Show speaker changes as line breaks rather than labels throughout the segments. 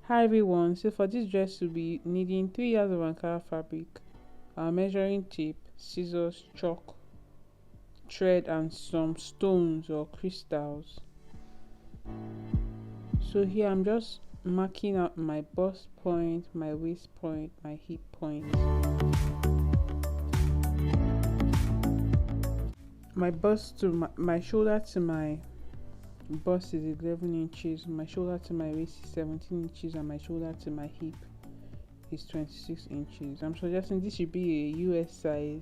Hi everyone, so for this dress we'll be needing 3 yards of Ankara fabric, our measuring tape, scissors, chalk, thread and some stones or crystals. So here I'm just marking out my bust point, my waist point, my hip point. My bust to my shoulder to my bust is 11 inches, my shoulder to my waist is 17 inches, and my shoulder to my hip is 26 inches. I'm suggesting this should be a US size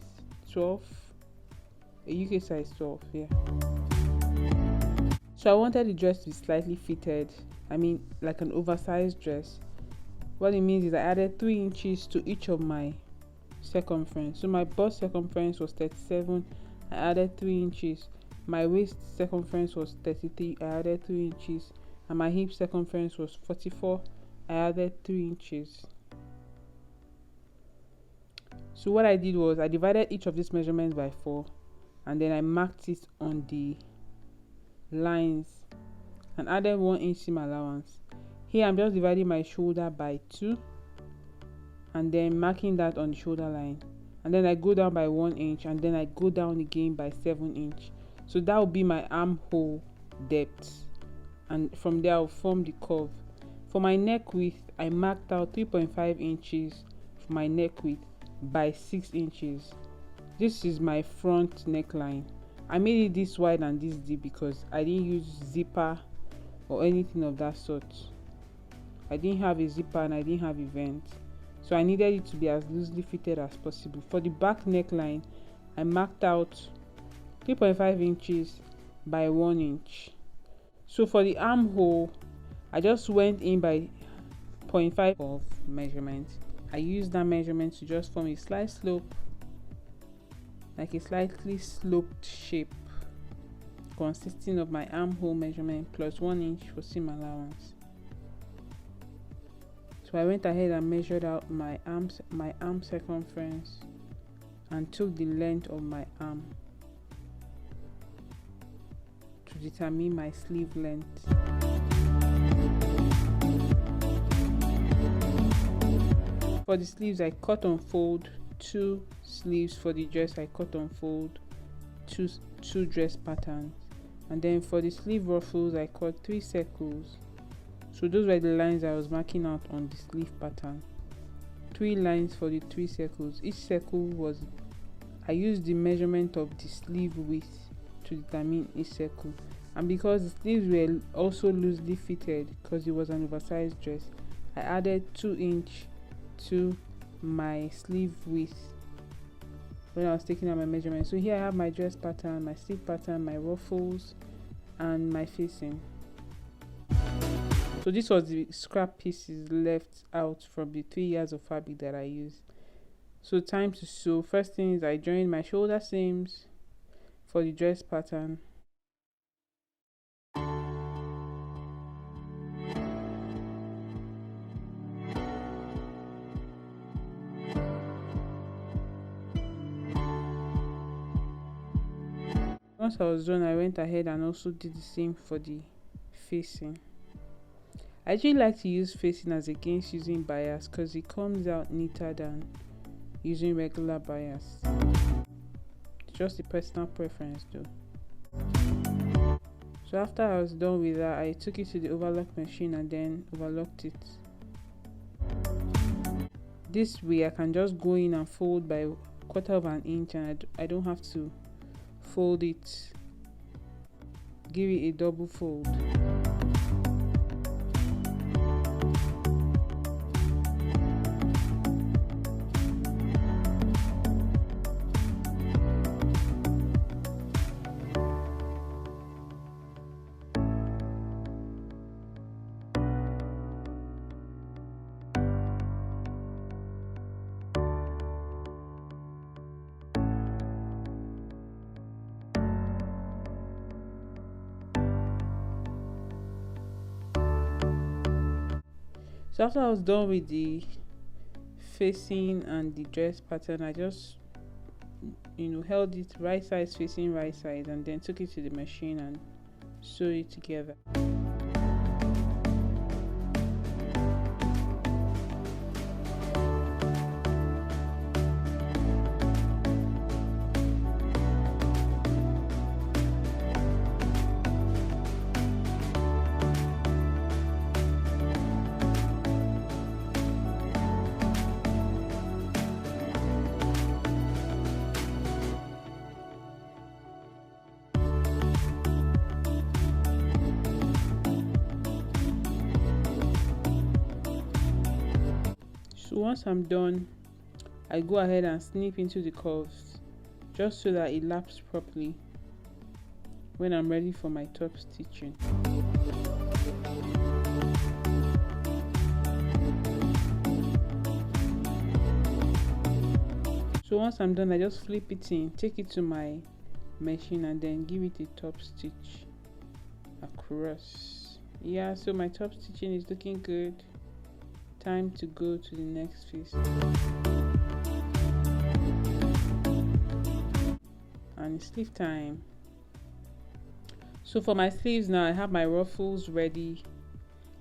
12, a UK size 12, yeah. So I wanted the dress to be slightly fitted, I mean like an oversized dress. What it means is I added 3 inches to each of my circumference. So my bust circumference was 37, I added 3 inches. My waist circumference was 33, I added 3 inches, and my hip circumference was 44, I added 3 inches. So what I did was I divided each of these measurements by 4, and then I marked it on the lines and added 1 inch seam allowance. Here I'm just dividing my shoulder by 2 and then marking that on the shoulder line, and then I go down by 1 inch, and then I go down again by 7 inch. So that will be my armhole depth, and from there I'll form the curve. For my neck width, I marked out 3.5 inches for my neck width by 6 inches. This is my front neckline. I made it this wide and this deep because I didn't use zipper or anything of that sort. I didn't have a zipper and I didn't have a vent, so I needed it to be as loosely fitted as possible. For the back neckline, I marked out 3.5 inches by 1 inch. So for the armhole, I just went in by 0.5 of measurement. I used that measurement to just form a slight slope, like a slightly sloped shape, consisting of my armhole measurement plus 1 inch for seam allowance. So I went ahead and measured out my arm circumference and took the length of my arm to determine my sleeve length. For the sleeves, I cut and fold 2 sleeves. For the dress, I cut and fold two dress patterns, and then for the sleeve ruffles, I cut 3 circles. So those were the lines I was marking out on the sleeve pattern. 3 lines for the 3 circles. Each circle was, I used the measurement of the sleeve width to determine each circle, and because the sleeves were also loosely fitted because it was an oversized dress, I added 2 inch to my sleeve width when I was taking out my measurement. So here I have my dress pattern, my sleeve pattern, my ruffles, and my facing. So this was the scrap pieces left out from the 3 yards of fabric that I used. So time to sew. First thing is I joined my shoulder seams for the dress pattern. Once I was done, I went ahead and also did the same for the facing. I actually like to use facing as against using bias because it comes out neater than using regular bias. It's just a personal preference though. So after I was done with that, I took it to the overlock machine and then overlocked it. This way I can just go in and fold by 1/4 of an inch, and I don't have to fold it, give it a double fold. So after I was done with the facing and the dress pattern, I just held it right side facing right side and then took it to the machine and sewed it together. So once I'm done, I go ahead and snip into the curves just so that it laps properly when I'm ready for my top stitching. So once I'm done, I just flip it in, take it to my machine, and then give it a top stitch across. Yeah, so my top stitching is looking good. Time to go to the next piece. And it's sleeve time. So for my sleeves now, I have my ruffles ready.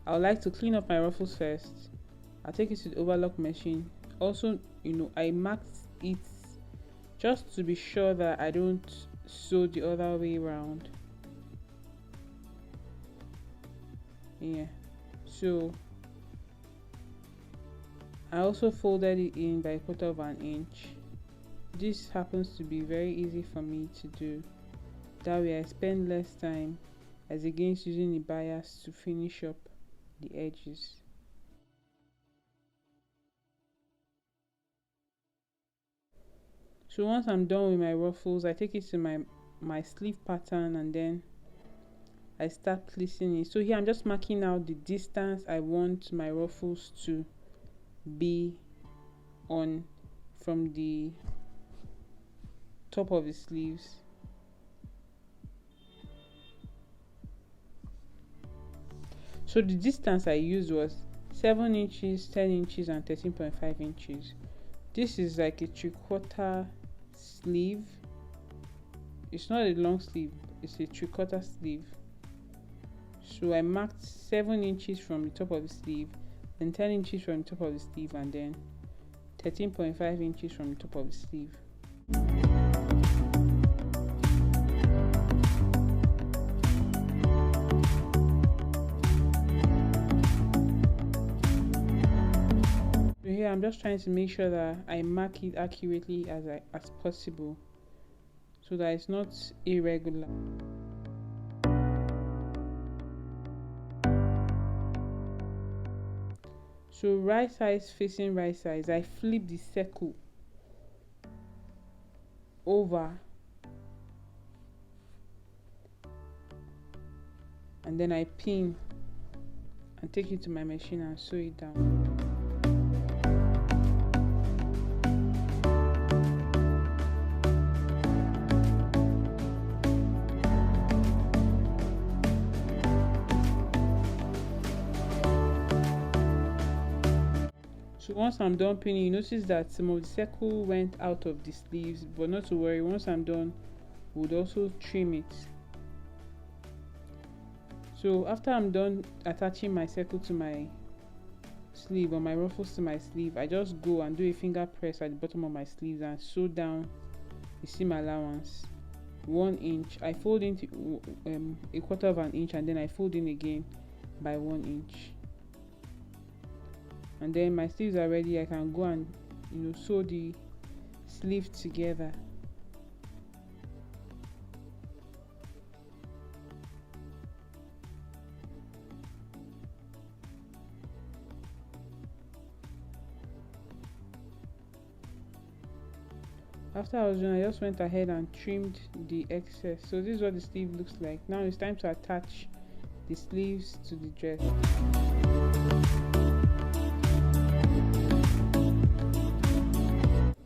I would like to clean up my ruffles first. I'll take it to the overlock machine. Also, I marked it just to be sure that I don't sew the other way around. Yeah, so I also folded it in by 1/4 of an inch. This happens to be very easy for me to do. That way I spend less time as against using the bias to finish up the edges. So once I'm done with my ruffles, I take it to my sleeve pattern, and then I start placing it. So here I'm just marking out the distance I want my ruffles to be on from the top of the sleeves. So the distance I used was 7 inches, 10 inches, and 13.5 inches. This is like a 3/4 sleeve. It's not a long sleeve, it's a 3/4 sleeve. So I marked 7 inches from the top of the sleeve, then 10 inches from the top of the sleeve, and then 13.5 inches from the top of the sleeve. Here I'm just trying to make sure that I mark it accurately as possible so that it's not irregular. So right size facing right size, I flip the circle over and then I pin and take it to my machine and sew it down. So once I'm done pinning, you notice that some of the circle went out of the sleeves, but not to worry, once I'm done, we'll also trim it. So after I'm done attaching my circle to my sleeve or my ruffles to my sleeve, I just go and do a finger press at the bottom of my sleeves and sew down the seam allowance 1 inch. I fold into 1/4 of an inch, and then I fold in again by 1 inch. And then my sleeves are ready. I can go and sew the sleeve together. After I was done, I just went ahead and trimmed the excess. So this is what the sleeve looks like. Now it's time to attach the sleeves to the dress.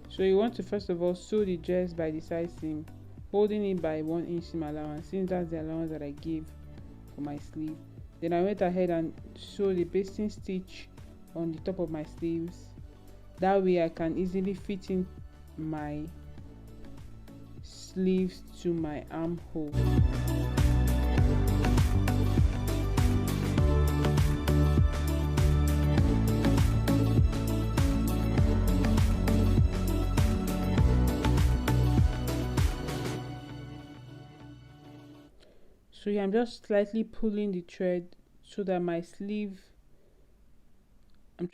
So you want to first of all sew the dress by the side seam, holding it by 1 inch seam allowance, since that's the allowance that I gave for my sleeve. Then I went ahead and sew the basting stitch on the top of my sleeves. That way I can easily fit in my sleeves to my armhole. So yeah, I'm just slightly pulling the thread so that my sleeve, I'm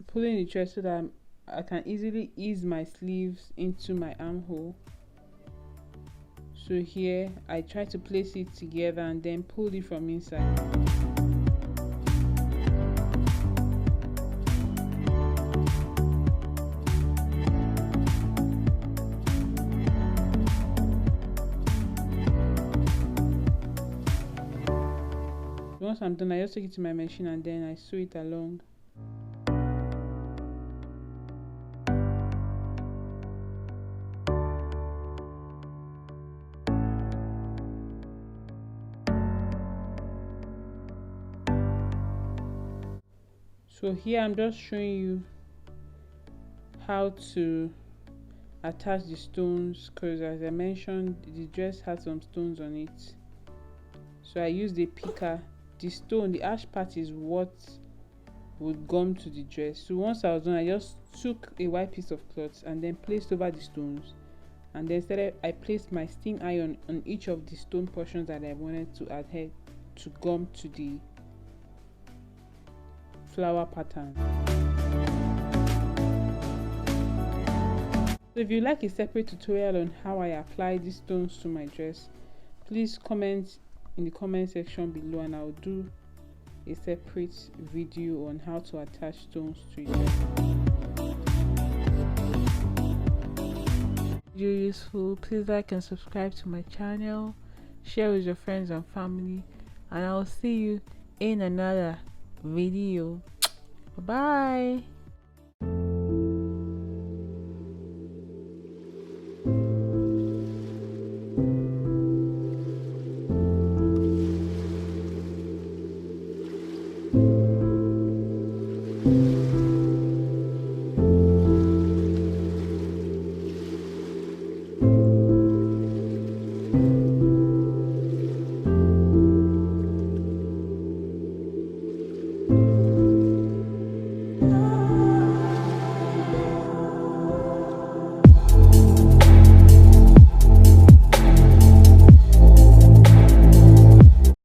pulling the thread so that I can easily ease my sleeves into my armhole. So here I try to place it together and then pull it from inside. Once I'm done, I just take it to my machine and then I sew it along. So here I'm just showing you how to attach the stones, because as I mentioned, the dress had some stones on it. So I used a picker. The stone, the ash part, is what would gum to the dress. So once I was done, I just took a white piece of cloth and then placed over the stones, and then I placed my sting iron on each of the stone portions that I wanted to adhere to gum to the flower pattern. So if you like a separate tutorial on how I apply these stones to my dress, please comment in the comment section below and I'll do a separate video on how to attach stones to your dress. If you're useful, please like and subscribe to my channel, share with your friends and family, and I'll see you in another video. Bye.